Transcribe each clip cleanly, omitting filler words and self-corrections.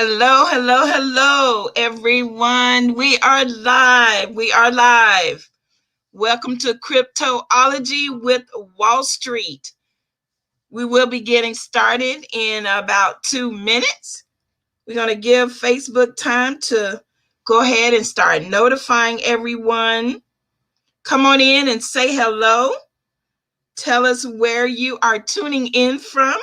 Hello, hello, hello, everyone. We are live. We are live. Welcome to Crypto-Ology with Wallstreet. We will be getting started in about 2 minutes. We're going to give Facebook time to go ahead and start notifying everyone. Come on in and say hello. Tell us where you are tuning in from.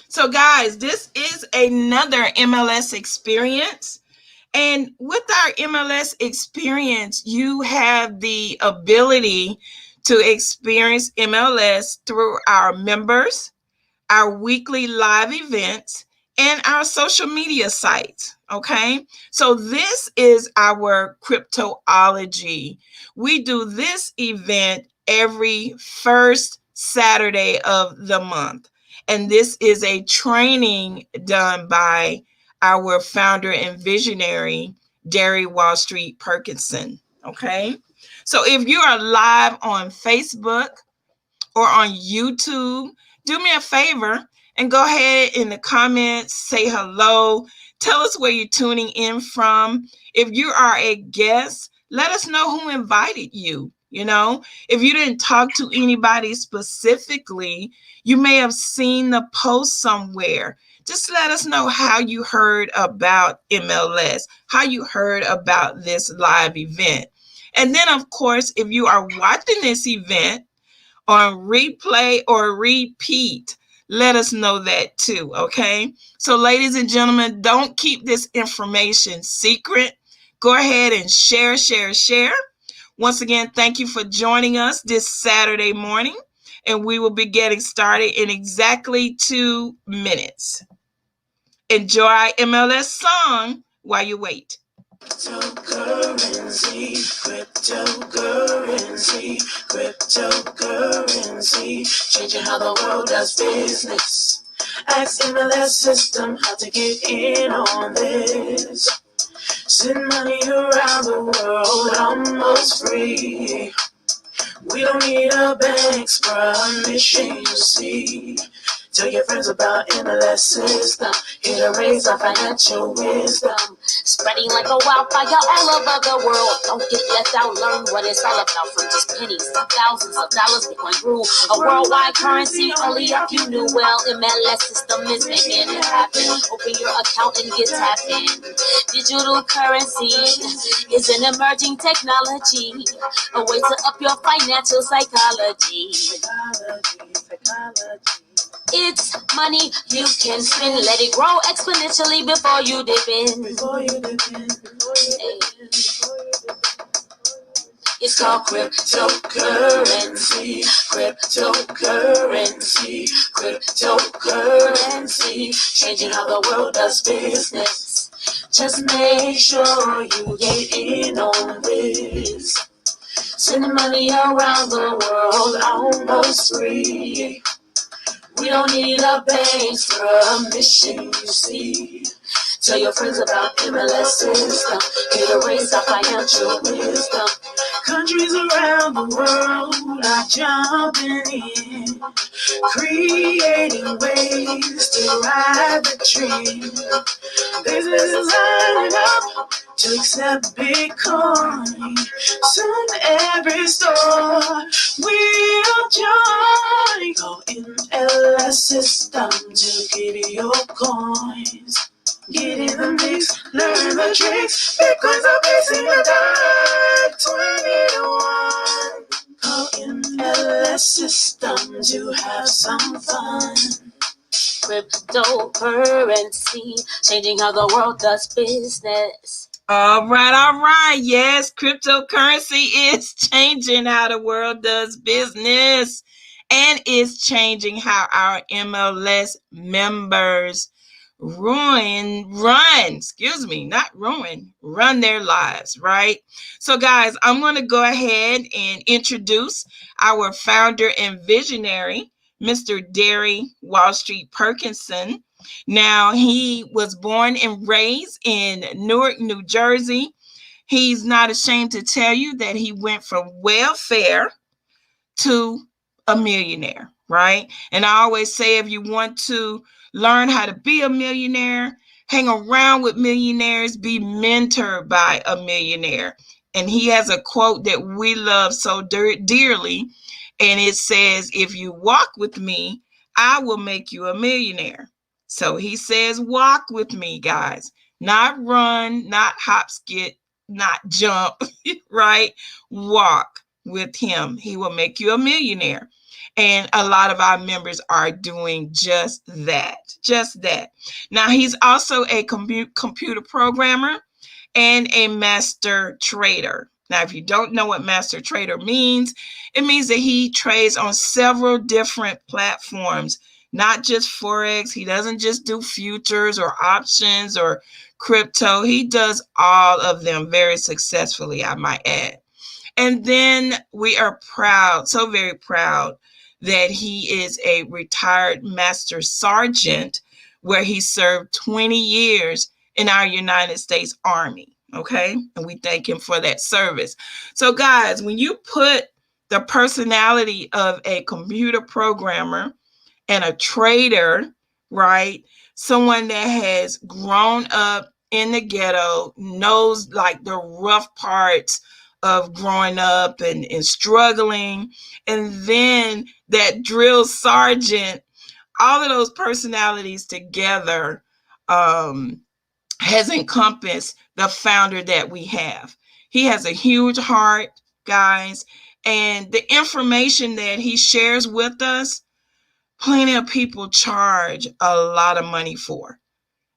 So, guys, this is another MLS experience. And with our MLS experience, you have the ability to experience MLS through our members, our weekly live events, and our social media sites. Okay, so this is our Crypto-Ology. We do this event every first Saturday of the month. And this is a training done by our founder and visionary, Darry Wallstreet Perkinson. Okay, so if you are live on Facebook or on YouTube, do me a favor and go ahead in the comments, say hello, tell us where you're tuning in from. If you are a guest, let us know who invited you. If you didn't talk to anybody specifically, you may have seen the post somewhere. Just let us know how you heard about MLS, how you heard about this live event. And then, of course, if you are watching this event on replay or repeat, let us know that too, okay? So, ladies and gentlemen, don't keep this information secret. Go ahead and share. Once again, thank you for joining us this Saturday morning, and we will be getting started in exactly 2 minutes. Enjoy our MLS song while you wait. Cryptocurrency, changing how the world does business. Ask MLS system how to get in on this. Send money around the world almost free. We don't need a bank's permission, you see. Tell your friends about MLS system. Here to raise our financial wisdom. Spreading like a wildfire all over the world. Don't get left out, learn what it's all about. From just pennies to thousands of dollars, Bitcoin grew a worldwide currency. Only if you knew well, MLS system is making it happen. Open your account and get tapped in. Digital currency is an emerging technology, a way to up your financial psychology. It's money you can spend. Let it grow exponentially before you dip in. It's called cryptocurrency. Cryptocurrency, changing how the world does business. Just make sure you get in on this. Sending money around the world almost free. We don't need a bank's permission, you see. Tell your friends about MLS system. Here to raise our financial wisdom. Countries around the world are jumping in, creating ways to ride the trend. Businesses lining up to accept Bitcoin. Soon every store will join. Go in MLS system to get your coins. Get in the mix, learn the tricks. Bitcoins are facing a dark 2021. Call MLS system to have some fun. Cryptocurrency, changing how the world does business. All right. Yes, cryptocurrency is changing how the world does business, and is changing how our MLS members run their lives, right? So, guys, I'm going to go ahead and introduce our founder and visionary, Mr. Darry Wallstreet Perkinson. Now, he was born and raised in Newark, New Jersey. He's not ashamed to tell you that he went from welfare to a millionaire, right? And I always say, if you want to learn how to be a millionaire, hang around with millionaires, be mentored by a millionaire. And he has a quote that we love so dearly, and it says, if you walk with me, I will make you a millionaire. So he says, walk with me, guys, not run, not hop, skip, not jump, right? Walk with him. He will make you a millionaire. And a lot of our members are doing just that, just that. Now, he's also a computer programmer and a master trader. Now, if you don't know what master trader means, it means that he trades on several different platforms, not just Forex. He doesn't just do futures or options or crypto. He does all of them very successfully, I might add. And then we are proud, so very proud, that he is a retired master sergeant, where he served 20 years in our United States Army. Okay. And we thank him for that service. So, guys, when you put the personality of a computer programmer and a trader, right? Someone that has grown up in the ghetto, knows like the rough parts of growing up and struggling, and then that drill sergeant, all of those personalities together has encompassed the founder that we have. He has a huge heart, guys, and the information that he shares with us, plenty of people charge a lot of money for.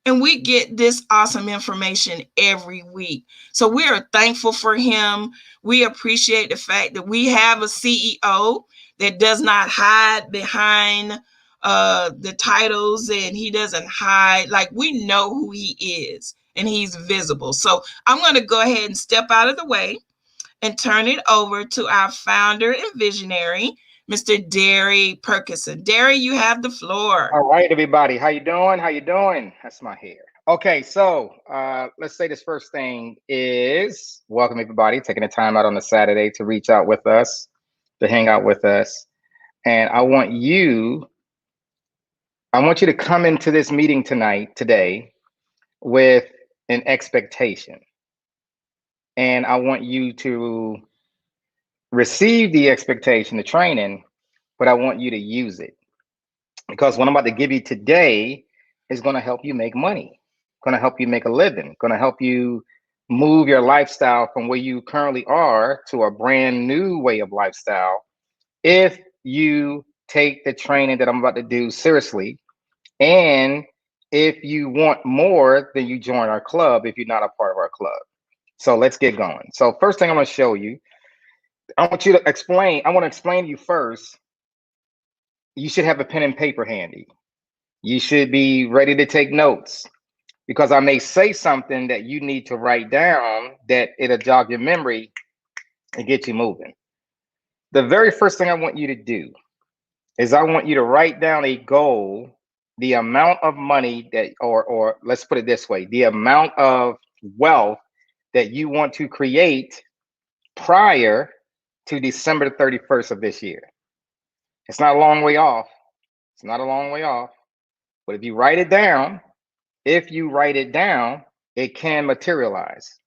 And we get this awesome information every week. So we are thankful for him. We appreciate the fact that we have a CEO that does not hide behind the titles, and he doesn't hide. Like, we know who he is, and he's visible. So I'm going to go ahead and step out of the way and turn it over to our founder and visionary, Mr. Darry Perkinson. Darry, you have the floor. All right, everybody. How you doing? How you doing? That's my hair. Okay, so let's say this first thing is welcome everybody taking the time out on a Saturday to reach out with us, to hang out with us. And I want you to come into this meeting today, with an expectation. And I want you to receive the expectation, the training, but I want you to use it. Because what I'm about to give you today is going to help you make money, going to help you make a living, going to help you move your lifestyle from where you currently are to a brand new way of lifestyle, if you take the training that I'm about to do seriously. And if you want more, then you join our club if you're not a part of our club. So let's get going. So first thing I'm going to show you, I want to explain to you first, you should have a pen and paper handy. You should be ready to take notes, because I may say something that you need to write down that it'll jog your memory and get you moving. The very first thing I want you to do is I want you to write down a goal, the amount of money that, or let's put it this way, the amount of wealth that you want to create prior to December 31st of this year. It's not a long way off. It's not a long way off. But if you write it down, it can materialize.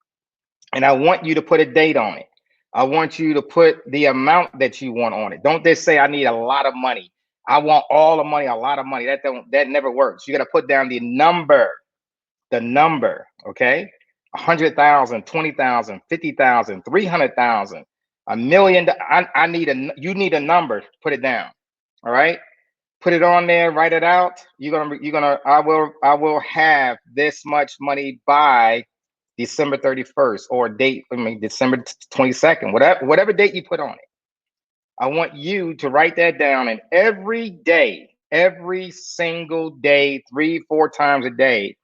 And I want you to put a date on it. I want you to put the amount that you want on it. Don't just say, I need a lot of money. I want all the money, a lot of money. That never works. You got to put down the number, okay? 100,000, 20,000, 50,000, 300,000, $1 million. You need a number. Put it down. All right. Put it on there. Write it out. I will have this much money by December 31st, or December 22nd, whatever date you put on it. I want you to write that down, and every day, every single day, 3-4 times a day,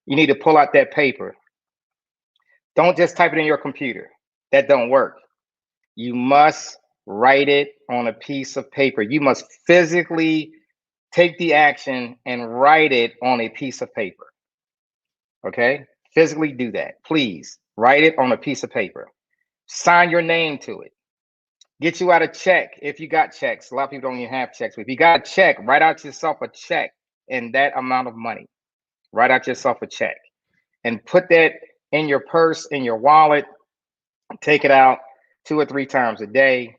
you need to pull out that paper. Don't just type it in your computer. That don't work. You must write it on a piece of paper. You must physically take the action and write it on a piece of paper. Okay? Physically do that. Please Write it on a piece of paper. Sign your name to it. Get you out a check if you got checks. A lot of people don't even have checks. But if you got a check, write out yourself a check in that amount of money. Write out yourself a check and put that in your purse, in your wallet. Take it out 2 or 3 times a day.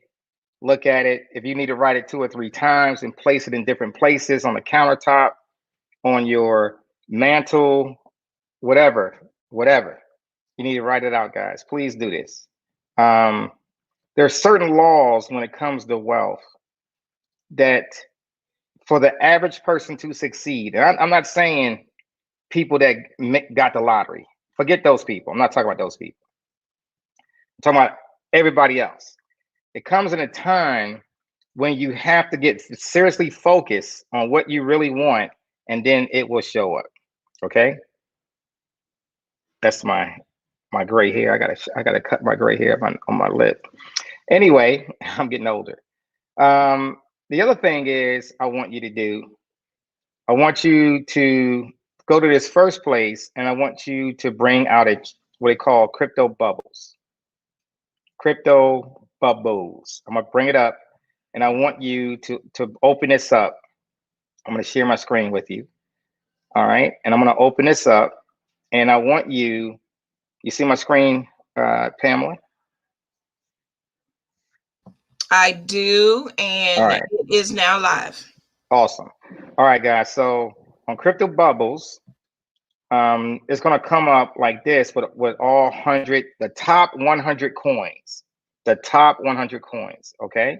Look at it. If you need to write it 2 or 3 times and place it in different places on the countertop, on your mantle, whatever. You need to write it out, guys. Please do this. There are certain laws when it comes to wealth that for the average person to succeed, and I'm not saying people that got the lottery. Forget those people. I'm not talking about those people. I'm talking about everybody else. It comes in a time when you have to get seriously focused on what you really want, and then it will show up. Okay? That's my gray hair. I gotta cut my gray hair on my lip. Anyway, I'm getting older. The other thing is I want you to go to this first place, and I want you to bring out what they call crypto bubbles. Crypto bubbles. I'm gonna bring it up, and I want you to open this up. I'm gonna share my screen with you. All right, and I'm gonna open this up, and I want you see my screen, Pamela? I do, and right. It is now live. Awesome. All right, guys. So on Crypto Bubbles, it's going to come up like this with all the top 100 coins, the top 100 coins. Okay.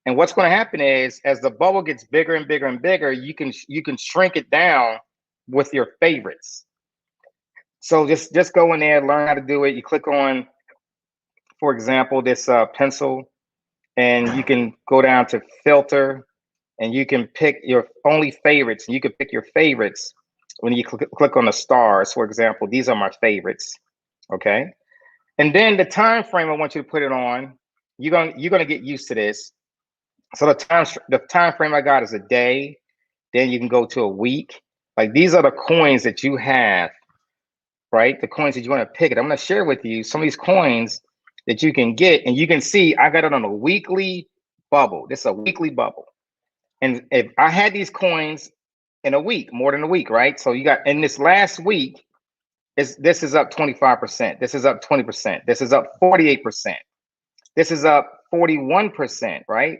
And what's going to happen is as the bubble gets bigger and bigger and bigger, you can shrink it down with your favorites. So just go in there, learn how to do it. You click on, for example, this pencil, and you can go down to filter, and you can pick your only favorites. And you can pick your favorites when you click on the stars. For example, these are my favorites. Okay. And then the time frame I want you to put it on, you're gonna get used to this. So the time frame I got is a day. Then you can go to a week. Like these are the coins that you have, right? The coins that you want to pick it. I'm gonna share with you some of these coins that you can get, and you can see I got it on a weekly bubble. This is a weekly bubble. And if I had these coins in a week, more than a week, right? So you got in this last week, this is up 25%. This is up 20%. This is up 48%. This is up 41%, right?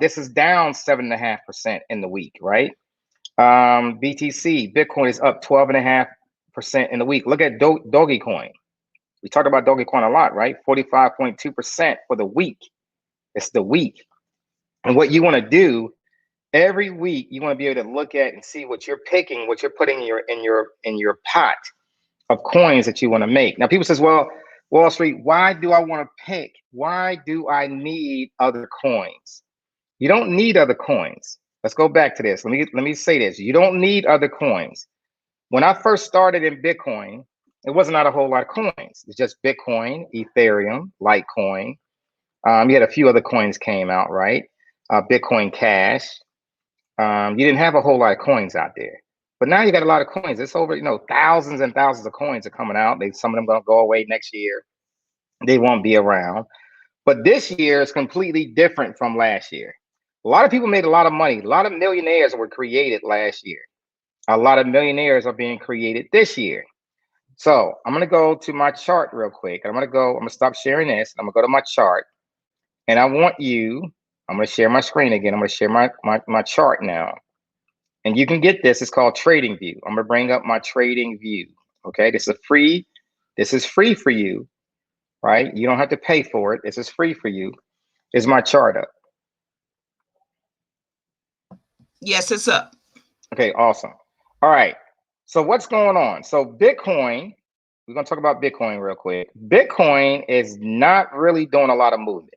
This is down 7.5% in the week, right? BTC, Bitcoin is up 12.5% in the week. Look at Dogecoin. We talked about Dogecoin a lot, right? 45.2% for the week. It's the week. And what you want to do every week, you want to be able to look at and see what you're picking, what you're putting in your pot of coins that you want to make. Now, people says, well, Wallstreet, why do I want to pick? Why do I need other coins? You don't need other coins. Let's go back to this. Let me say this. You don't need other coins. When I first started in Bitcoin, it wasn't not a whole lot of coins. It's just Bitcoin, Ethereum, Litecoin. You had a few other coins came out, right? Bitcoin Cash. You didn't have a whole lot of coins out there, but now you got a lot of coins. It's over, thousands and thousands of coins are coming out. Some of them gonna go away next year. They won't be around. But this year is completely different from last year. A lot of people made a lot of money. A lot of millionaires were created last year. A lot of millionaires are being created this year. So I'm gonna go to my chart real quick. I'm gonna stop sharing this. I'm gonna go to my chart, and I'm gonna share my screen again. I'm gonna share my chart now. And you can get this. It's called Trading View. I'm gonna bring up my Trading View. Okay, this is free for you, right? You don't have to pay for it. This is free for you. Is my chart up? Yes, it's up. Okay, awesome. All right. So what's going on? So Bitcoin, we're gonna talk about Bitcoin real quick. Bitcoin is not really doing a lot of movement.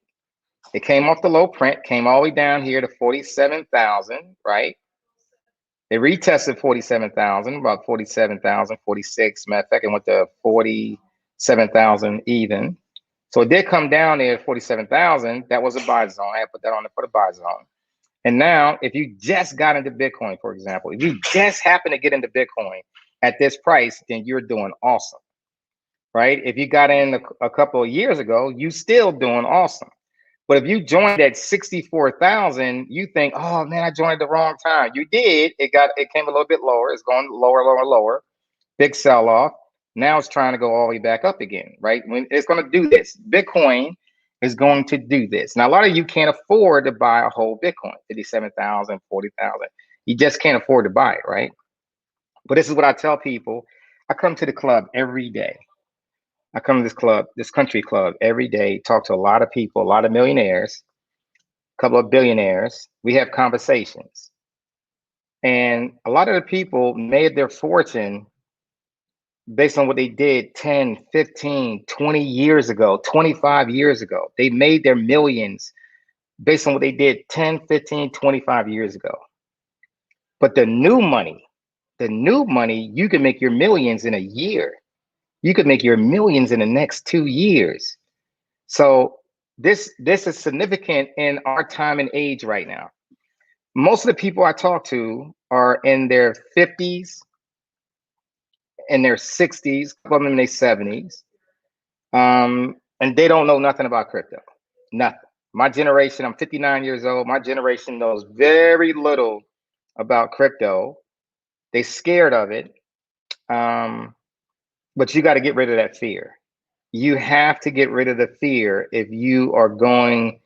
It came off the low print, came all the way down here to 47,000, right? It retested 47,000, about 47,000, 46. Matter of fact, it went to 47,000 even. So it did come down there at 47,000. That was a buy zone. I put that on there for the buy zone. And now, if you just got into Bitcoin, for example, if you just happen to get into Bitcoin at this price, then you're doing awesome, right? If you got in a couple of years ago, you still doing awesome. But if you joined at 64,000, you think, oh man, I joined at the wrong time. You did. It came a little bit lower. It's going lower, lower, lower. Big sell off. Now it's trying to go all the way back up again, right? When it's going to do this, Bitcoin is going to do this. Now, a lot of you can't afford to buy a whole Bitcoin, 57,000, 40,000. You just can't afford to buy it, right? But this is what I tell people. I come to the club every day. I come to this club, this country club every day, talk to a lot of people, a lot of millionaires, a couple of billionaires. We have conversations. And a lot of the people made their fortune based on what they did 10, 15, 20 years ago, 25 years ago. They made their millions based on what they did 10, 15, 25 years ago. But the new money, you can make your millions in a year. You could make your millions in the next 2 years. So this is significant in our time and age right now. Most of the people I talk to are in their 50s, in their 60s, a couple of them in their 70s. And they don't know nothing about crypto. Nothing. My generation, I'm 59 years old. My generation knows very little about crypto. They scared of it. But you got to get rid of that fear. You have to get rid of the fear if you are going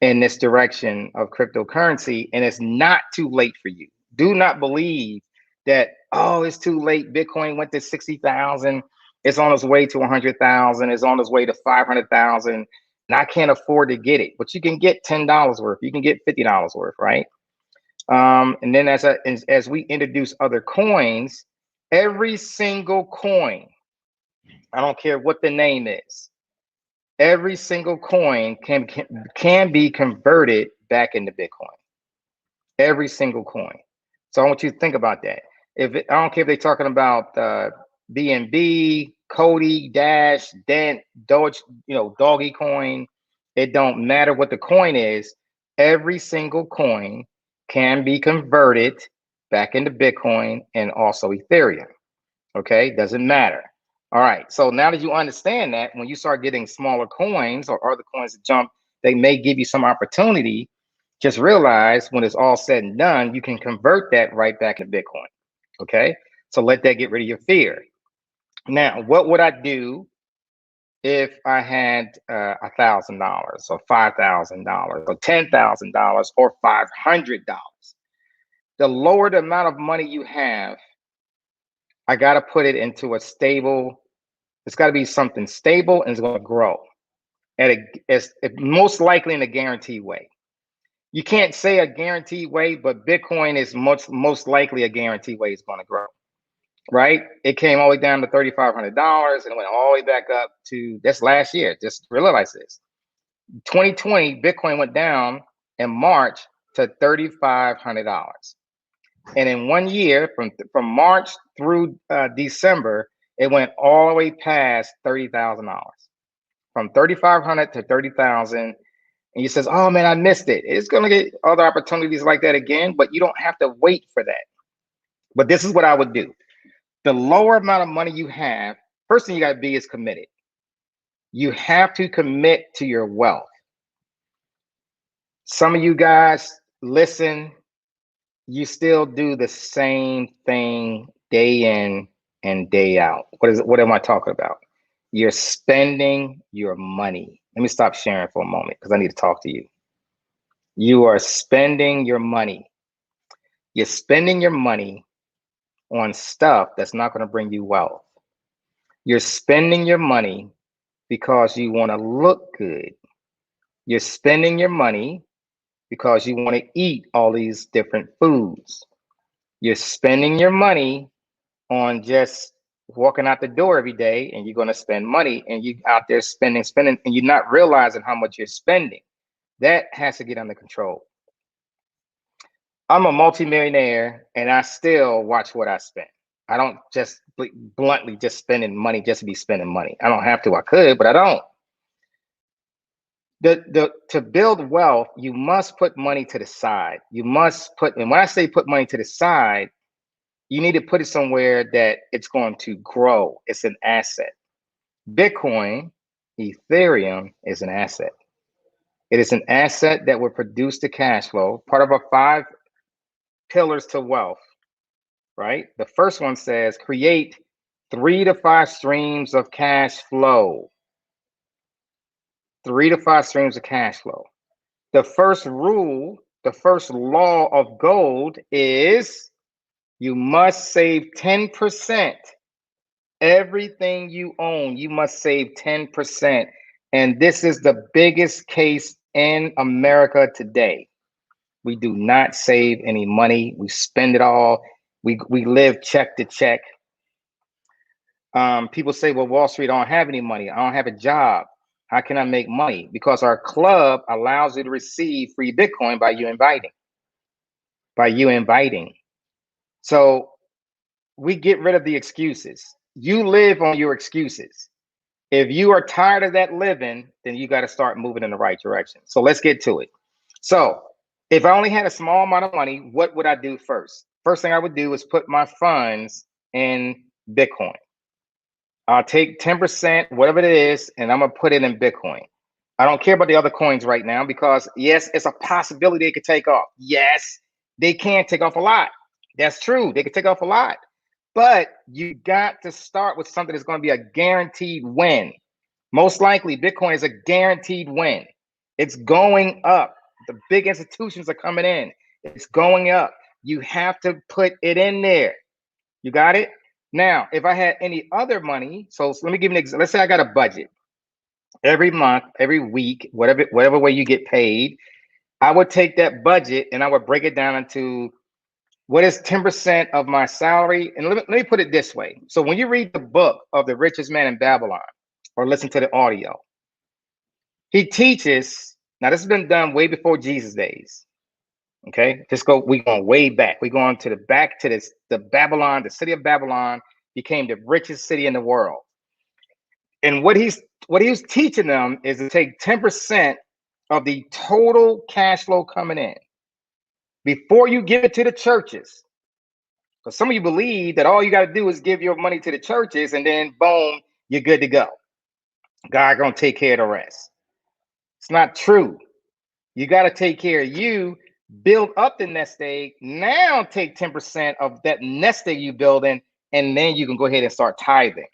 in this direction of cryptocurrency, and it's not too late for you. Do not believe that, oh, it's too late. Bitcoin went to 60,000. It's on its way to 100,000. It's on its way to 500,000. And I can't afford to get it. But you can get $10 worth. You can get $50 worth, right? And then as we introduce other coins, every single coin, I don't care what the name is, every single coin can be converted back into Bitcoin. Every single coin. So I want you to think about that. I don't care if they're talking about BNB, Cody, Dash, Dent, Doge, Doggy Coin. It don't matter what the coin is. Every single coin can be converted back into Bitcoin and also Ethereum. Okay, doesn't matter. All right, so now that you understand that, when you start getting smaller coins or other coins that jump, they may give you some opportunity. Just realize when it's all said and done, you can convert that right back into Bitcoin. Okay, so let that get rid of your fear. Now, what would I do if I had $1,000 or $5,000 or $10,000 or $500? The lower the amount of money you have, I got to put it into a stable. It's got to be something stable and it's going to grow it's most likely in a guaranteed way. You can't say a guaranteed way, but Bitcoin is most likely a guaranteed way it's going to grow, right? It came all the way down to $3,500 and it went all the way back up to this last year. Just realize this. 2020, Bitcoin went down in March to $3,500. And in 1 year, from March through December, it went all the way past $30,000. From 3,500 to 30,000. And you says, oh man, I missed it. It's going to get other opportunities like that again, but you don't have to wait for that. But this is what I would do. The lower amount of money you have, first thing you got to be is committed. You have to commit to your wealth. Some of you guys listen, you still do the same thing day in and day out. What am I talking about? You're spending your money. Let me stop sharing for a moment because I need to talk to you. You are spending your money. You're spending your money on stuff that's not going to bring you wealth. You're spending your money because you want to look good. You're spending your money because you want to eat all these different foods. You're spending your money on just walking out the door every day, and you're going to spend money, and you out there spending, and you're not realizing how much you're spending. That has to get under control. I'm a multimillionaire, and I still watch what I spend. I don't just bluntly just spending money just to be spending money. I don't have to. I could, but I don't. To build wealth, you must put money to the side. You must put, and when I say put money to the side, you need to put it somewhere that it's going to grow. It's an asset. Bitcoin, Ethereum is an asset. It is an asset that will produce the cash flow, part of our 5 pillars to wealth, right? The first one says create 3 to 5 streams of cash flow. 3 to 5 streams of cash flow. The first rule, the first law of gold is you must save 10%. Everything you own, you must save 10%. And this is the biggest case in America today. We do not save any money. We spend it all. We live check to check. People say, well, Wall Street, I don't have any money. I don't have a job. How can I make money? Because our club allows you to receive free Bitcoin by you inviting. So we get rid of the excuses. You live on your excuses. If you are tired of that living, then you got to start moving in the right direction. So let's get to it. So if I only had a small amount of money, what would I do first? First thing I would do is put my funds in Bitcoin. I'll take 10%, whatever it is, and I'm going to put it in Bitcoin. I don't care about the other coins right now because, yes, it's a possibility they could take off. Yes, they can take off a lot. That's true. They could take off a lot. But you got to start with something that's going to be a guaranteed win. Most likely, Bitcoin is a guaranteed win. It's going up. The big institutions are coming in. It's going up. You have to put it in there. You got it? Now, if I had any other money, so let me give you an example. Let's say I got a budget. Every month, every week, whatever way you get paid, I would take that budget and I would break it down into what is 10% of my salary. And let me put it this way. So when you read the book of The Richest Man in Babylon or listen to the audio, he teaches, now this has been done way before Jesus' days. Okay, we going way back. We going to the Babylon, the city of Babylon became the richest city in the world. And what he was teaching them is to take 10% of the total cash flow coming in before you give it to the churches. Because some of you believe that all you got to do is give your money to the churches and then boom, you're good to go. God gonna take care of the rest. It's not true. You got to take care of you, build up the nest egg. Now take 10% of that nest egg you building, and then you can go ahead and start tithing.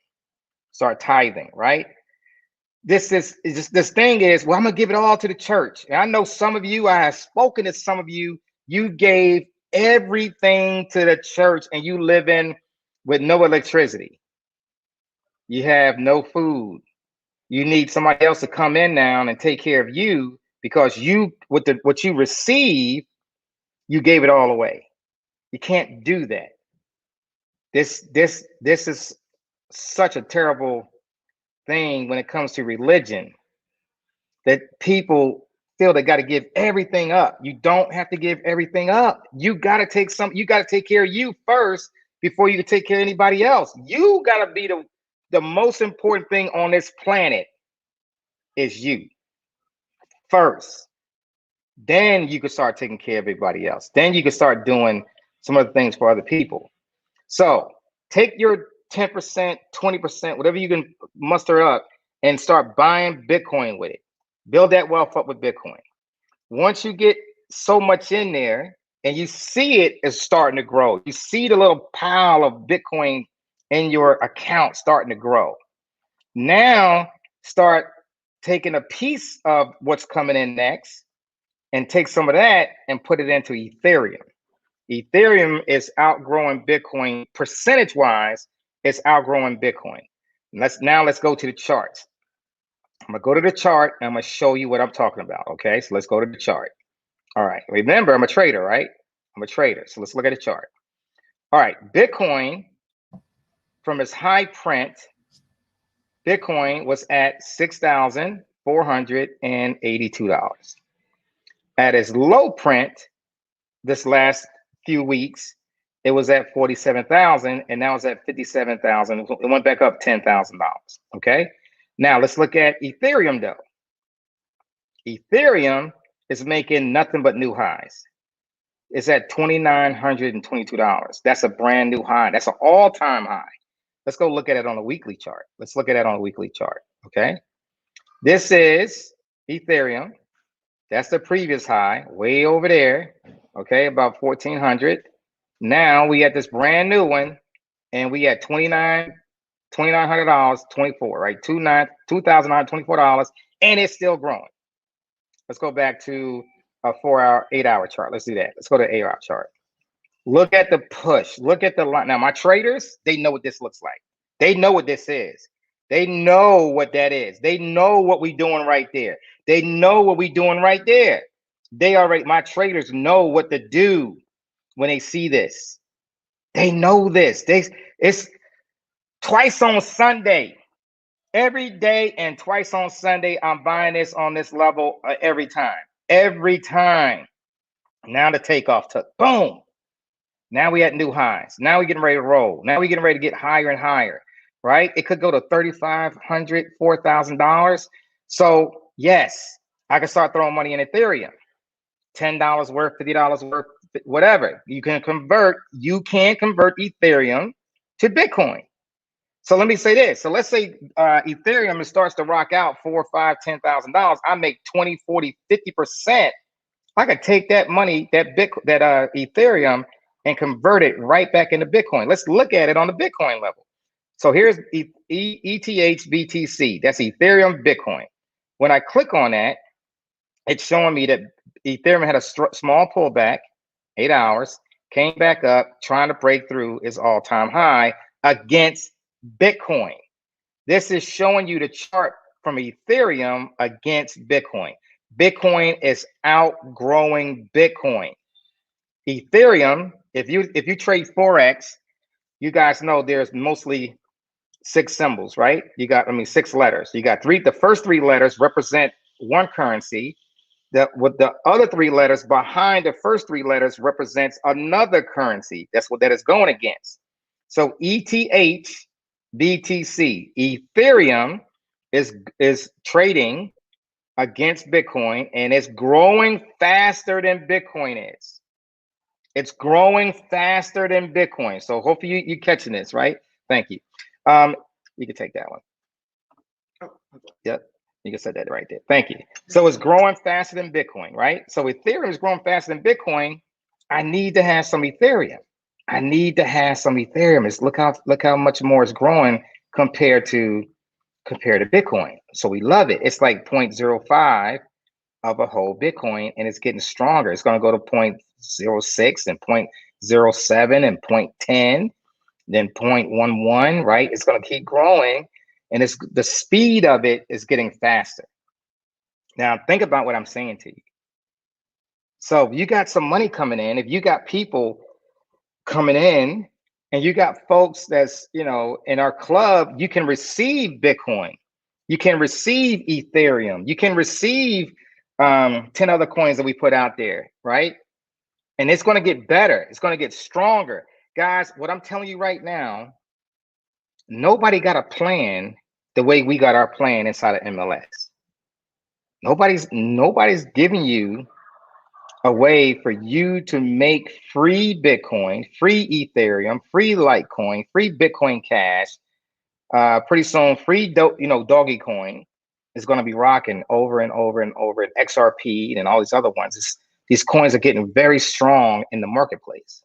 Right? This thing is, well, I'm gonna give it all to the church. And I know some of you, I have spoken to some of you, you gave everything to the church and you live in with no electricity. You have no food. You need somebody else to come in now and take care of you because what you receive, you gave it all away. You can't do that. This is such a terrible thing when it comes to religion, that people feel they got to give everything up. You don't have to give everything up. You got to take care of you first before you can take care of anybody else. You got to be the most important thing on this planet is you first. Then you can start taking care of everybody else. Then you can start doing some other things for other people. So take your 10%, 20%, whatever you can muster up, and start buying Bitcoin with it. Build that wealth up with Bitcoin. Once you get so much in there and you see it is starting to grow, you see the little pile of Bitcoin in your account starting to grow. Now start taking a piece of what's coming in next and take some of that and put it into Ethereum. Ethereum is outgrowing Bitcoin percentage-wise. It's outgrowing Bitcoin. Let's go to the charts. I'm gonna go to the chart and I'm gonna show you what I'm talking about. Okay, so let's go to the chart. All right, remember I'm a trader, right? I'm a trader. So let's look at the chart. All right, Bitcoin from its high print, Bitcoin was at $6,482. At its low print, this last few weeks, it was at 47,000 and now it's at 57,000. It went back up $10,000. Okay. Now let's look at Ethereum though. Ethereum is making nothing but new highs. It's at $2,922. That's a brand new high. That's an all-time high. Let's go look at it on a weekly chart. Let's look at it on a weekly chart, okay? This is Ethereum. That's the previous high, way over there, okay, about 1,400. Now we at this brand new one, and we at $2,900, 24, right? $2,924, and it's still growing. Let's go back to a 4-hour, 8-hour chart. Let's do that. Let's go to 8-hour chart. Look at the push. Look at the line. Now, my traders, they know what this looks like. They know what this is. They know what that is. They know what we're doing right there. They know what we're doing right there. They already, my traders know what to do when they see this. They know this. It's twice on Sunday. Every day and twice on Sunday, I'm buying this on this level every time. Every time. Now the takeoff took, boom. Now we at new highs. Now we're getting ready to roll. Now we're getting ready to get higher and higher, right? It could go to $3,500, $4,000. So yes, I can start throwing money in Ethereum. $10 worth, $50 worth, whatever. You can convert Ethereum to Bitcoin. So let me say this. So let's say Ethereum starts to rock out $4,000, $5,000, $10,000. I make 20, 40, 50%. I could take that money, that Ethereum, and convert it right back into Bitcoin. Let's look at it on the Bitcoin level. So here's ETH BTC. That's Ethereum Bitcoin. When I click on that, it's showing me that Ethereum had a small pullback, 8 hours, came back up, trying to break through its all-time high against Bitcoin. This is showing you the chart from Ethereum against Bitcoin. Bitcoin is outgrowing Bitcoin. Ethereum, if you trade Forex, you guys know there's mostly 6 symbols, right? You got, 6 letters. You got the first 3 letters represent one currency. With the other 3 letters behind the first 3 letters represents another currency. That's what that is going against. So ETH BTC, Ethereum is trading against Bitcoin, and it's growing faster than Bitcoin is. It's growing faster than Bitcoin. So hopefully you catching this, right? Thank you. You can take that one. Yep, you can set that right there. Thank you. So it's growing faster than Bitcoin, right? So Ethereum is growing faster than Bitcoin. I need to have some Ethereum. I need to have some Ethereum. Look how much more it's growing compared to Bitcoin. So we love it. It's like 0.05 of a whole Bitcoin, and it's getting stronger. It's going to go to 0.06 and 0.07 and 0.10, then 0.11, right? It's going to keep growing, and it's the speed of it is getting faster. Now think about what I'm saying to you. So if you got some money coming in, if you got people coming in, and you got folks that's, in our club, you can receive Bitcoin, you can receive Ethereum, you can receive 10 other coins that we put out there, right? And it's going to get better. It's going to get stronger. Guys, what I'm telling you right now, nobody got a plan the way we got our plan inside of MLS. Nobody's giving you a way for you to make free Bitcoin, free Ethereum, free Litecoin, free Bitcoin Cash. Pretty soon, free Doggy Coin is going to be rocking over and over and over, and XRP and all these other ones. These coins are getting very strong in the marketplace.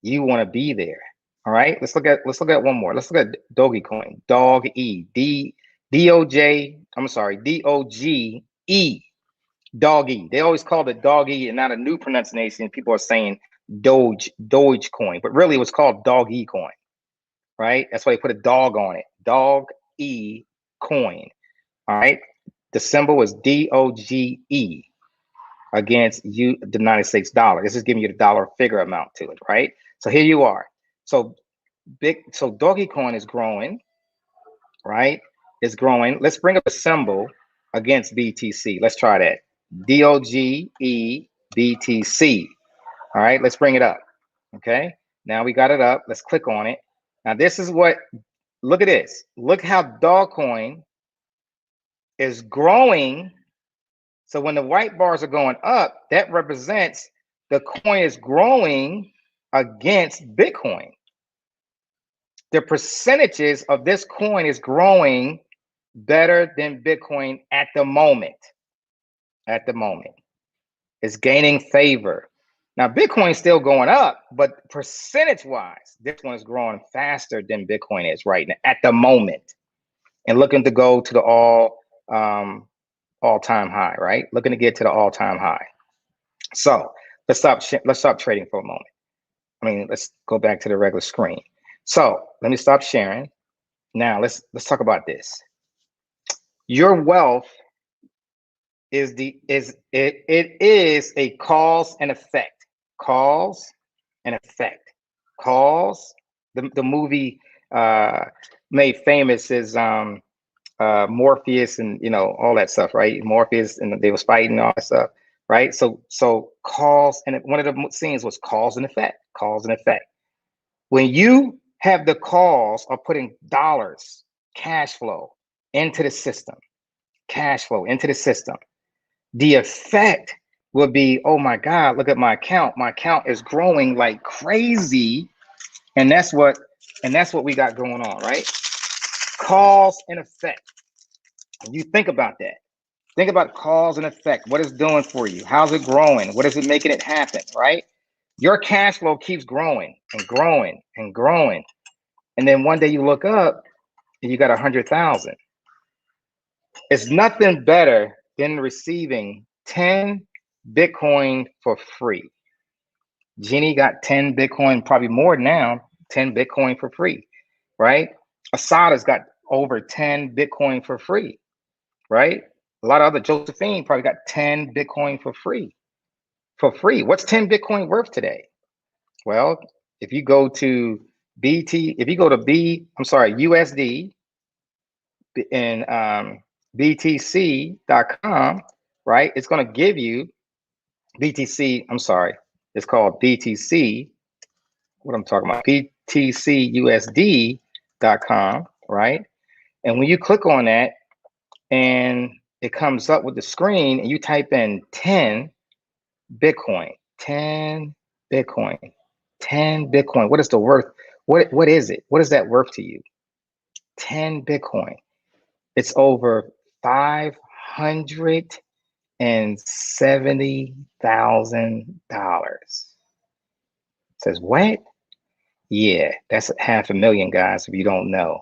You want to be there. All right, let's look at one more. Let's look at Doggy Coin, D-O-G-E, Doggy. They always called it Doggy, and not a new pronunciation. People are saying Doge coin, but really it was called Doggy Coin, right? That's why they put a dog on it. Dog-E coin. All right. The symbol is D-O-G-E against the United States dollar. This is giving you the dollar figure amount to it, right? So here you are. So Doggy Coin is growing, right? It's growing. Let's bring up a symbol against BTC. Let's try that. D-O-G-E BTC. All right, let's bring it up. Okay, now we got it up. Let's click on it. Now this is look at this. Look how Dogcoin is growing. So when the white bars are going up, that represents the coin is growing against Bitcoin. the percentages of this coin is growing better than Bitcoin at the moment. At the moment, it's gaining favor. Now, Bitcoin's still going up, but percentage-wise, this one is growing faster than Bitcoin is right now at the moment, and looking to go to the all-time high, right? Looking to get to the all-time high. So let's stop trading for a moment. I mean, let's go back to the regular screen. So let me stop sharing. Now let's talk about this. Your wealth is it is a cause and effect. Cause and effect. Cause, the movie made famous is Morpheus and all that stuff, right? Morpheus and they was fighting all that stuff, right? So cause, and one of the scenes was cause and effect. Cause and effect. When you have the cause of putting dollars, cash flow into the system, the effect will be, oh my God, look at my account. My account is growing like crazy. And that's what we got going on, right? Cause and effect. You think about that. Think about cause and effect. What it's doing for you. How's it growing? What is it making it happen, right? Your cash flow keeps growing and growing and growing. And then one day you look up and you got 100,000. It's nothing better than receiving 10 Bitcoin for free. Jenny got 10 Bitcoin, probably more now, 10 Bitcoin for free, right? Asada's got over 10 Bitcoin for free, right? A lot of other, Josephine probably got 10 Bitcoin for free. What's 10 Bitcoin worth today? Well, if you go to USD and BTC.com, right? It's going to give you BTC. I'm sorry. It's called BTC. What I'm talking about, BTCUSD.com, right? And when you click on that and it comes up with the screen and you type in 10 Bitcoin, 10 Bitcoin, 10 Bitcoin. What is the worth? What is it? What is that worth to you? 10 Bitcoin. It's over $570,000. Says what? Yeah, that's $500,000, guys, if you don't know.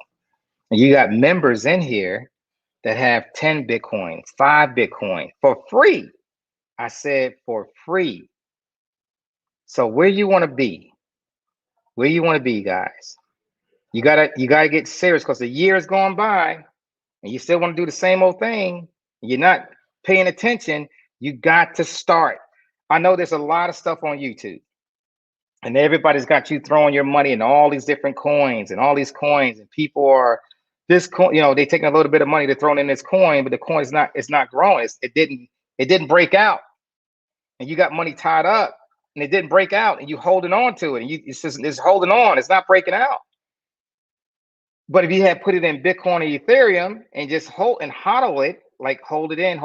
And you got members in here that have 10 Bitcoin, 5 Bitcoin for free. I said for free. So where you want to be? Where you want to be, guys? You gotta get serious, because the year is going by and you still want to do the same old thing. You're not paying attention. You got to start. I know there's a lot of stuff on YouTube, and everybody's got you throwing your money in all these different coins and all these coins, and people are this coin, they taking a little bit of money to throw in this coin, but the coin is not growing. It didn't break out, and you got money tied up and it didn't break out, and you holding on to it, and it's holding on. It's not breaking out. But if you had put it in Bitcoin or Ethereum and just hold and hodl it, like hold it in,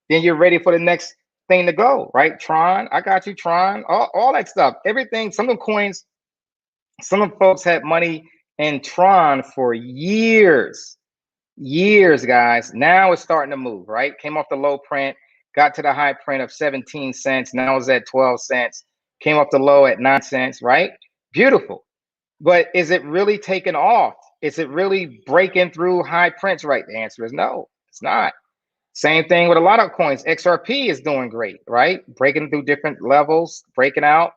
then you're ready for the next thing to go, right? Tron, I got you, Tron, all that stuff, everything. Some of the coins, some of the folks had money in Tron for years, guys. Now it's starting to move, right? Came off the low print, got to the high print of 17 cents. Now it's at 12 cents. Came off the low at 9 cents, right? Beautiful. But is it really taking off? Is it really breaking through high prints, right? The answer is no, it's not. Same thing with a lot of coins. XRP is doing great, right? Breaking through different levels, breaking out,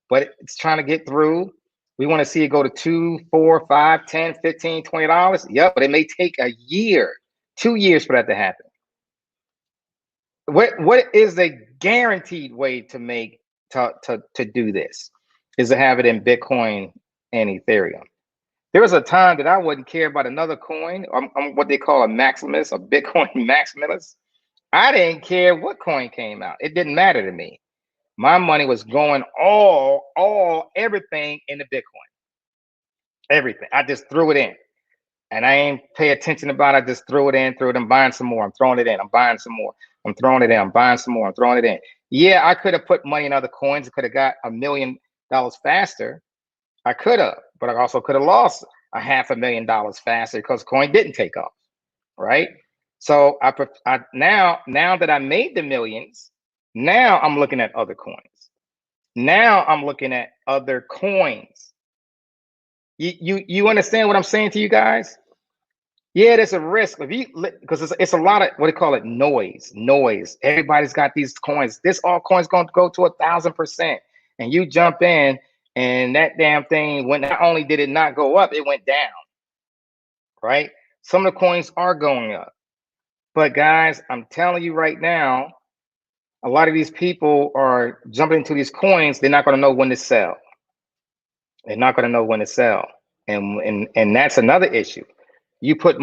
but it's trying to get through. We want to see it go to $2, $4, $5, $10, $15, $20. Yep, but it may take a year, 2 years for that to happen. What is a guaranteed way to make to do this? Is to have it in Bitcoin and Ethereum. There was a time that I wouldn't care about another coin. I'm what they call a maximalist, a Bitcoin maximalist. I didn't care what coin came out. It didn't matter to me. My money was going everything into Bitcoin. Everything. I just threw it in. And I ain't pay attention about it. I just threw it in, I'm buying some more. I'm throwing it in. I'm buying some more. I'm throwing it in. I'm buying some more. I'm throwing it in. Yeah, I could have put money in other coins. I could have got $1 million faster. I could have, but I also could have lost $500,000 faster because coin didn't take off, right? So now that I made the millions, now I'm looking at other coins. Now I'm looking at other coins. You understand what I'm saying to you guys? Yeah, there's a risk if you, because it's a lot of what they call it noise. Everybody's got these coins. This altcoin's going to go to 1,000%, and you jump in, and that damn thing went. Not only did it not go up, it went down. Right? Some of the coins are going up, but guys, I'm telling you right now, a lot of these people are jumping into these coins. They're not going to know when to sell. They're not going to know when to sell, and that's another issue. You put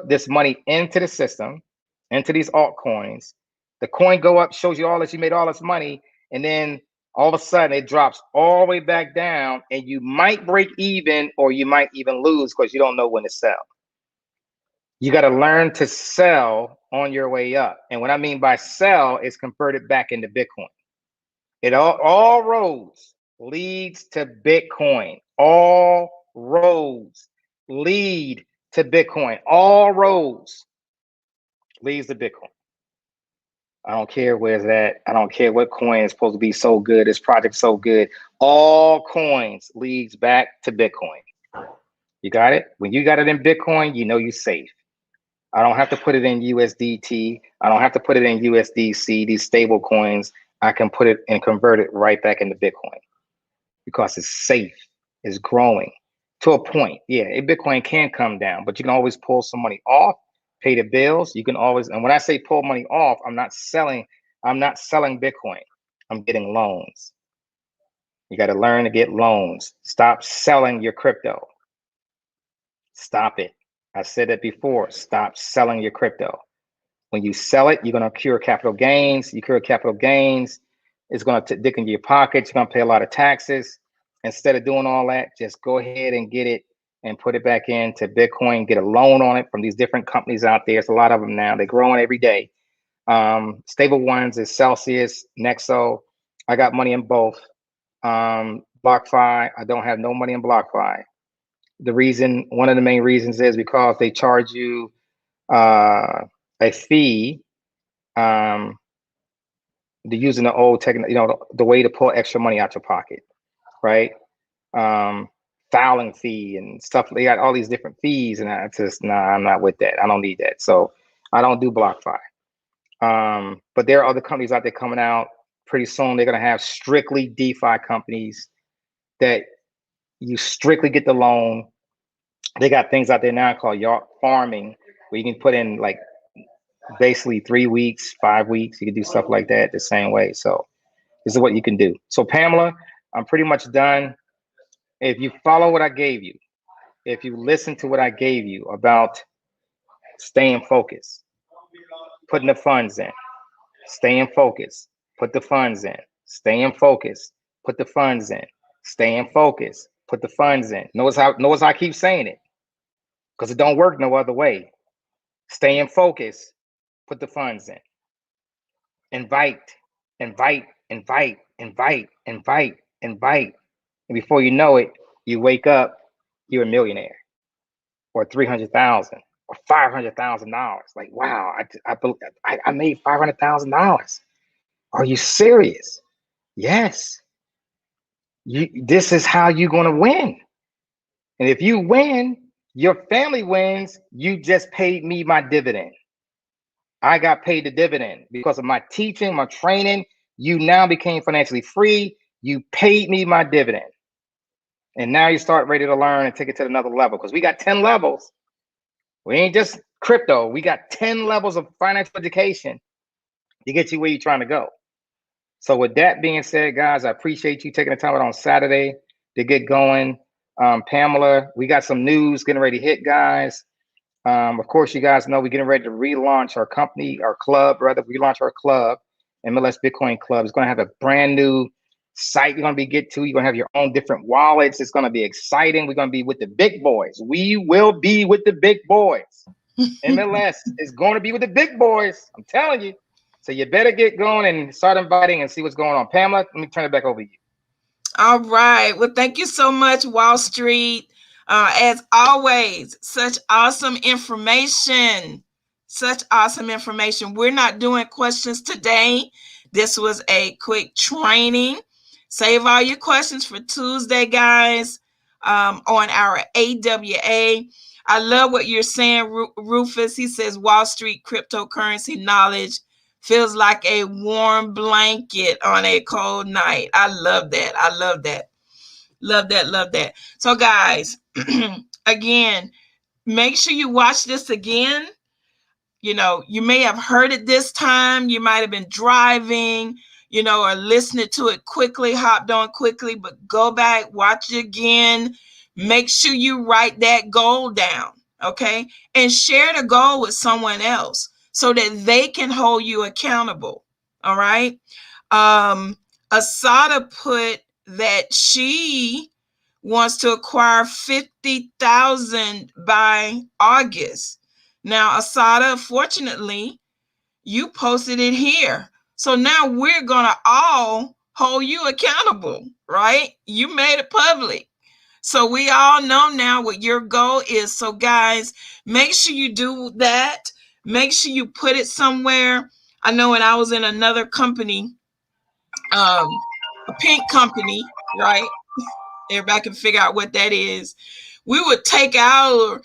this money into the system, into these altcoins. The coin go up, shows you all that you made all this money, and then all of a sudden it drops all the way back down, and you might break even or you might even lose because you don't know when to sell. You got to learn to sell on your way up. And what I mean by sell is convert it back into Bitcoin. It all roads leads to Bitcoin. All roads lead to Bitcoin. All roads leads to Bitcoin. I don't care where it's at. I don't care what coin is supposed to be so good. This project's so good. All coins leads back to Bitcoin. You got it? When you got it in Bitcoin, you know you're safe. I don't have to put it in USDT. I don't have to put it in USDC, these stable coins. I can put it and convert it right back into Bitcoin because it's safe, it's growing to a point. Yeah, Bitcoin can come down, but you can always pull some money off, pay the bills. You can always, and when I say pull money off, I'm not selling Bitcoin. I'm getting loans. You got to learn to get loans. Stop selling your crypto. Stop it. I said it before. Stop selling your crypto. When you sell it, you're going to accrue capital gains. You accrue capital gains. It's going to dig into your pockets. You're going to pay a lot of taxes. Instead of doing all that, just go ahead and get it and put it back into Bitcoin. Get a loan on it from these different companies out there. There's a lot of them now. They're growing every day. Stable ones is Celsius, Nexo. I got money in both. BlockFi. I don't have no money in BlockFi. One of the main reasons is because they charge you a fee, using the old the way to pull extra money out your pocket, right? Filing fee and stuff. They got all these different fees, and I'm not with that. I don't need that. So I don't do BlockFi. But there are other companies out there coming out pretty soon. They're gonna have strictly DeFi companies that you strictly get the loan. They got things out there now called yacht farming, where you can put in like basically 3 weeks, 5 weeks. You can do stuff like that the same way. So this is what you can do. So Pamela, I'm pretty much done. If you follow what I gave you, if you listen to what I gave you about staying focused, putting the funds in, staying focused, put the funds in, staying focused, put the funds in, staying focused, put the funds in. Notice how I keep saying it, because it don't work no other way. Staying focused, put the funds in. Invite. And before you know it, you wake up, you're a millionaire, or 300,000, or $500,000. Like, wow, I made $500,000. Are you serious? Yes. This is how you're gonna win. And if you win, your family wins. You just paid me my dividend. I got paid the dividend because of my teaching, my training. You now became financially free. You paid me my dividend. And now you start ready to learn and take it to another level, because we got 10 levels. We ain't just crypto. We got 10 levels of financial education to get you where you're trying to go. So with that being said, guys, I appreciate you taking the time out on Saturday to get going. Pamela, we got some news getting ready to hit, guys. Of course, you guys know we're getting ready to relaunch our company, our club, relaunch our club, MLS Bitcoin Club. It's going to have a brand new site you're going to be get to. You're going to have your own different wallets. It's going to be exciting. We're going to be with the big boys. We will be with the big boys. MLS is going to be with the big boys. I'm telling you. So you better get going and start inviting and see what's going on. Pamela, let me turn it back over to you. All right. Well, thank you so much, Wall Street. As always, such awesome information. Such awesome information. We're not doing questions today. This was a quick training. Save all your questions for Tuesday, guys, on our AWA. I love what you're saying, Rufus. He says Wall Street cryptocurrency knowledge feels like a warm blanket on a cold night. I love that. I love that. Love that. Love that. So, guys, again, make sure you watch this again. You know, you may have heard it this time. You might have been driving, you know, or listening to it quickly, hopped on quickly, but go back, watch it again. Make sure you write that goal down, okay? And share the goal with someone else so that they can hold you accountable, all right? Asada put that she wants to acquire 50,000 by August. Now, Asada, fortunately, you posted it here. So now we're going to all hold you accountable, right? You made it public. So we all know now what your goal is. So guys, make sure you do that. Make sure you put it somewhere. I know when I was in another company, a pink company, right? Everybody can figure out what that is. We would take our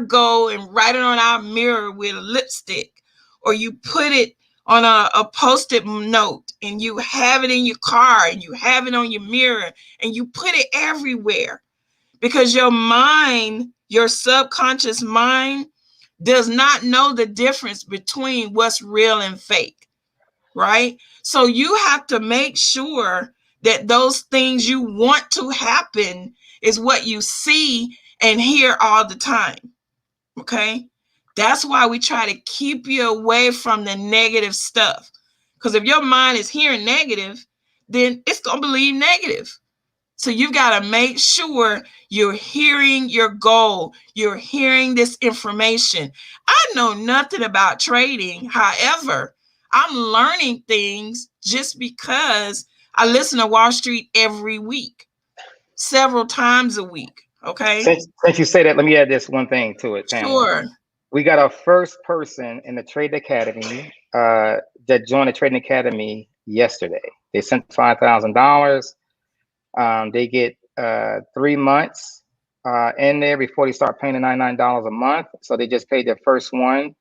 goal and write it on our mirror with a lipstick, or you put it on a post-it note and you have it in your car and you have it on your mirror and you put it everywhere, because your mind, your subconscious mind, does not know the difference between what's real and fake, right? So you have to make sure that those things you want to happen is what you see and hear all the time, okay? That's why we try to keep you away from the negative stuff. Because if your mind is hearing negative, then it's going to believe negative. So you've got to make sure you're hearing your goal. You're hearing this information. I know nothing about trading. However, I'm learning things just because I listen to Wall Street every week, several times a week. Okay. Since you say that, let me add this one thing to it, Pamela. Sure. We got our first person in the Trading Academy that joined the Trading Academy yesterday. They sent $5,000. They get 3 months in there before they start paying the $99 a month. So they just paid their first one.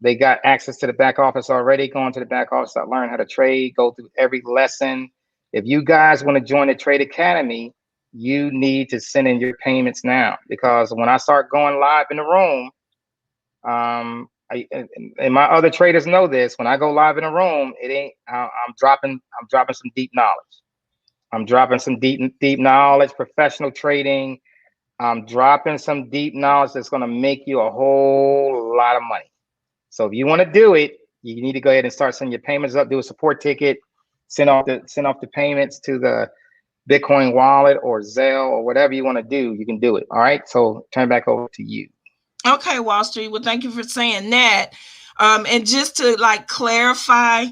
They got access to the back office already. Going to the back office, start learning how to trade, go through every lesson. If you guys want to join the Trade Academy, you need to send in your payments now, because when I start going live in the room, and my other traders know this, when I go live in a room, it ain't, I'm dropping some deep knowledge. I'm dropping some deep knowledge, professional trading. I'm dropping some deep knowledge that's going to make you a whole lot of money. So if you want to do it, you need to go ahead and start sending your payments up, do a support ticket, send off the payments to the Bitcoin wallet or Zelle or whatever you want to do. You can do it. All right. So turn back over to you. Okay, Wall Street. Well, thank you for saying that. And just to like clarify,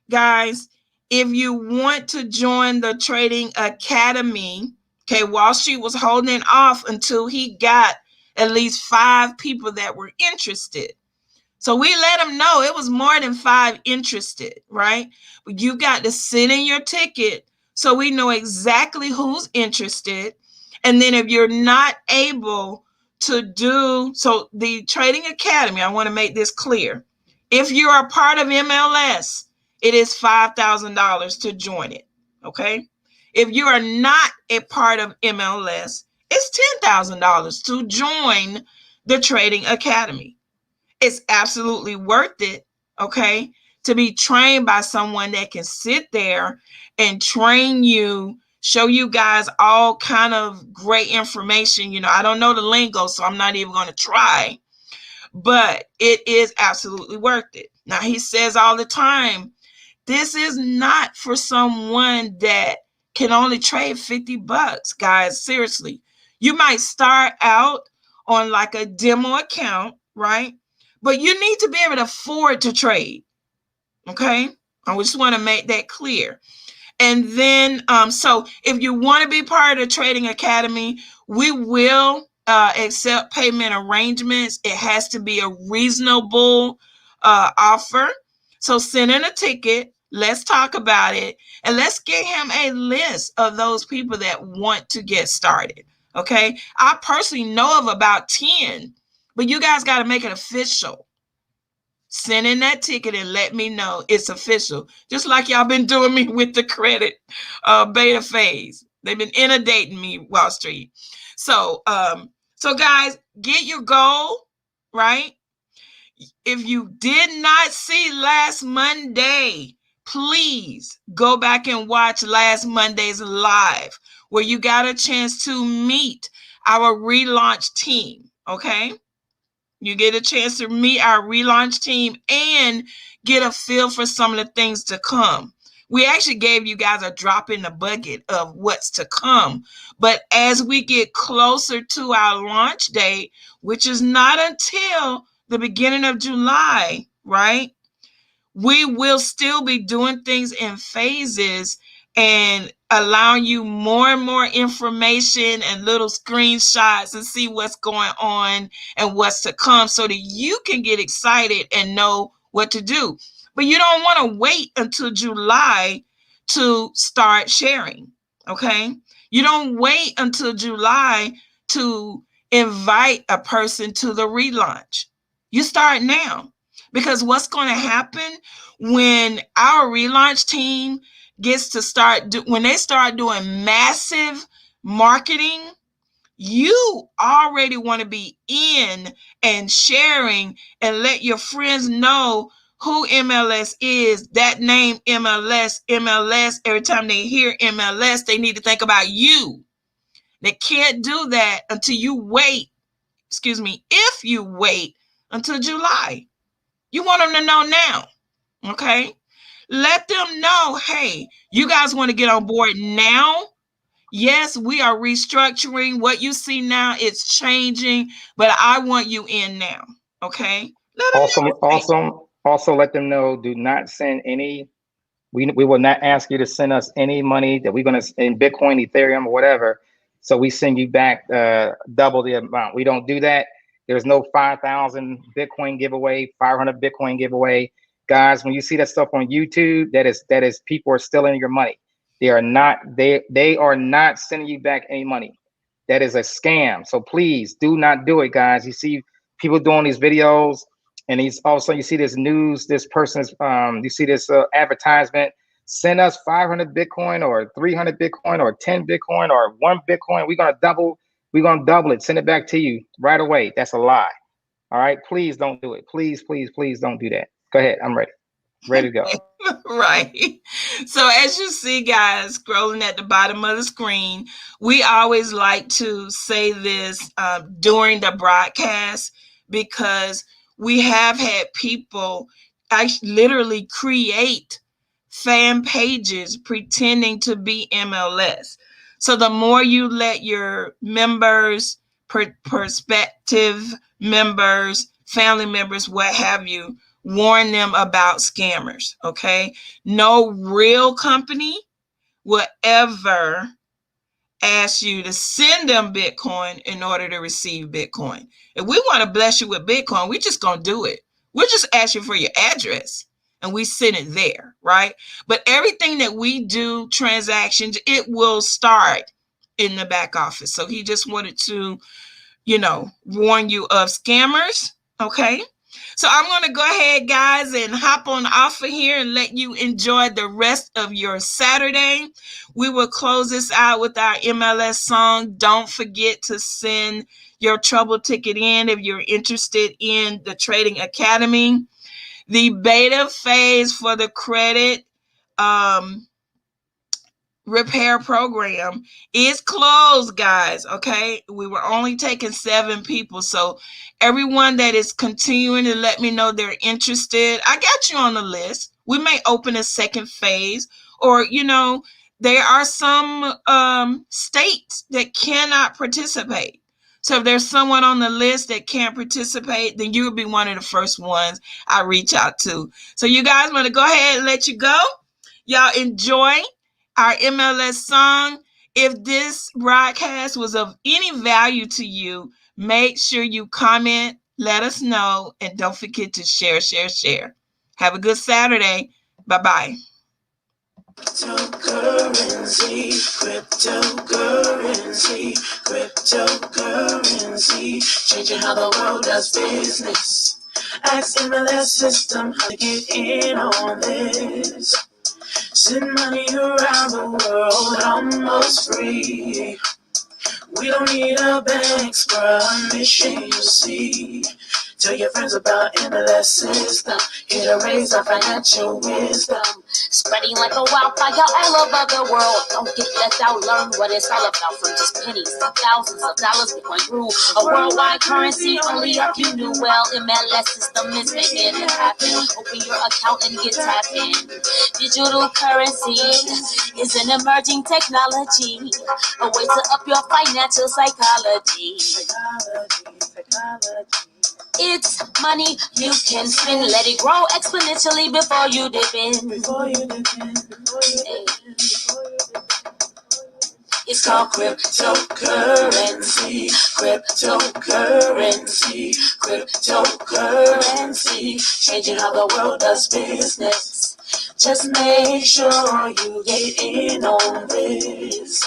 guys, if you want to join the Trading Academy, okay, Wall Street was holding it off until he got at least 5 people that were interested. So we let them know it was more than 5 interested, right? But you got to send in your ticket so we know exactly who's interested. And then if you're not able to do, so the Trading Academy, I want to make this clear. If you're a part of MLS, it is $5,000 to join it, okay? If you are not a part of MLS, it's $10,000 to join the Trading Academy. It's absolutely worth it, okay, to be trained by someone that can sit there and train you, show you guys all kind of great information. You know, I don't know the lingo, so I'm not even going to try, but it is absolutely worth it. Now, he says all the time, this is not for someone that can only trade $50, guys. Seriously, you might start out on like a demo account, right? But you need to be able to afford to trade, okay? I just want to make that clear. And then, so if you want to be part of the Trading Academy, we will accept payment arrangements. It has to be a reasonable offer. So send in a ticket. Let's talk about it. And let's get him a list of those people that want to get started. Okay. I personally know of about 10, but you guys got to make it official. Send in that ticket and let me know it's official. Just like y'all been doing me with the credit beta phase. They've been inundating me, Wall Street. So guys, get your goal, right? If you did not see last Monday, please go back and watch last Monday's live where you got a chance to meet our relaunch team, okay? You get a chance to meet our relaunch team and get a feel for some of the things to come. We actually gave you guys a drop in the bucket of what's to come. But as we get closer to our launch date, which is not until the beginning of July, right? We will still be doing things in phases and allowing you more and more information and little screenshots and see what's going on and what's to come so that you can get excited and know what to do. But you don't want to wait until July to start sharing, okay? You don't wait until July to invite a person to the relaunch. You start now. Because what's going to happen when our relaunch team gets to when they start doing massive marketing, you already want to be in and sharing and let your friends know who MLS is, that name MLS. Every time they hear MLS, they need to think about you. They can't do that until you wait, if you wait until July. You want them to know now, okay? Let them know, hey, you guys want to get on board now? Yes, we are restructuring. What you see now, it's changing, but I want you in now, okay? Also let them know, do not send any, we will not ask you to send us any money that we're going to, in Bitcoin, Ethereum, or whatever. So we send you back double the amount. We don't do that. There's no 5,000 Bitcoin giveaway, 500 Bitcoin giveaway. Guys, when you see that stuff on YouTube, that is people are stealing your money. They are not sending you back any money. That is a scam. So please do not do it, guys. You see people doing these videos, and all of a sudden you see this news, this person's you see this advertisement. Send us 500 Bitcoin or 300 Bitcoin or 10 Bitcoin or 1 Bitcoin. We're gonna double it. Send it back to you right away. That's a lie. All right, please don't do it. Please don't do that. Go ahead. I'm ready to go. Right. So as you see, guys, scrolling at the bottom of the screen, we always like to say this during the broadcast because we have had people actually literally create fan pages pretending to be MLS. So the more you let your members, prospective members, family members, what have you, warn them about scammers, okay? No real company will ever ask you to send them Bitcoin in order to receive Bitcoin. If we want to bless you with Bitcoin, we're just going to do it. We'll just ask you for your address and we send it there, right? But everything that we do, transactions, it will start in the back office. So he just wanted to, warn you of scammers, okay? So I'm going to go ahead, guys, and hop on off of here and let you enjoy the rest of your Saturday. We will close this out with our MLS song. Don't forget to send your trouble ticket in if you're interested in the Trading Academy. The beta phase for the credit repair program is closed, guys. Okay, we were only taking 7 people, so everyone that is continuing to let me know they're interested, I got you on the list. We may open a second phase, or there are some states that cannot participate. So if there's someone on the list that can't participate, then you will be one of the first ones I reach out to. So you guys, want to go ahead and let you go. Y'all enjoy. our MLS song. If this broadcast was of any value to you, make sure you comment, let us know, and don't forget to share. Have a good Saturday. Bye-bye. Cryptocurrency, changing how the world does business. Ask MLS system how to get in on this. Send money around the world almost free. We don't need a bank's permission, you see. Tell your friends about MLS system. Here to raise our financial wisdom. Spreading like a wildfire all over the world. Don't get left out, learn what it's all about. From just pennies to thousands of dollars, Bitcoin grew a worldwide currency. Only if you knew well, MLS system is making it happen. Open your account and get tapped in. Digital currency is an emerging technology, a way to up your financial psychology. It's money you can spend. Let it grow exponentially before you dip in. It's called cryptocurrency. Changing how the world does business. Just make sure you get in on this.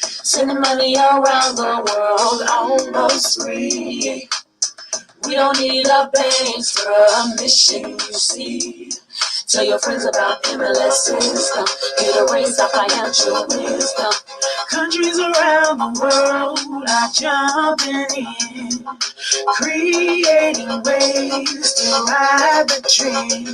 Sending money around the world almost free. We don't need a bank's permission, you see. Tell your friends about MLS system. Here to raise our financial wisdom. Countries around the world are jumping in, creating ways to ride the train.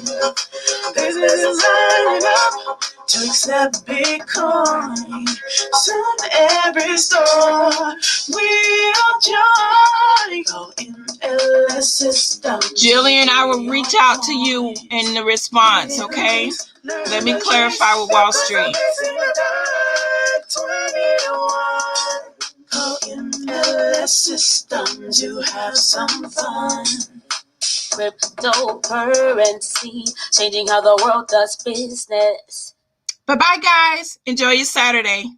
Businesses lining up to accept Bitcoin. Soon every store will join. Go MLS system. Jillian, I will reach out to you in the response, okay? Let me clarify with Wallstreet. Go MLS system to have some fun. Cryptocurrency, changing how the world does business. Bye-bye, guys. Enjoy your Saturday.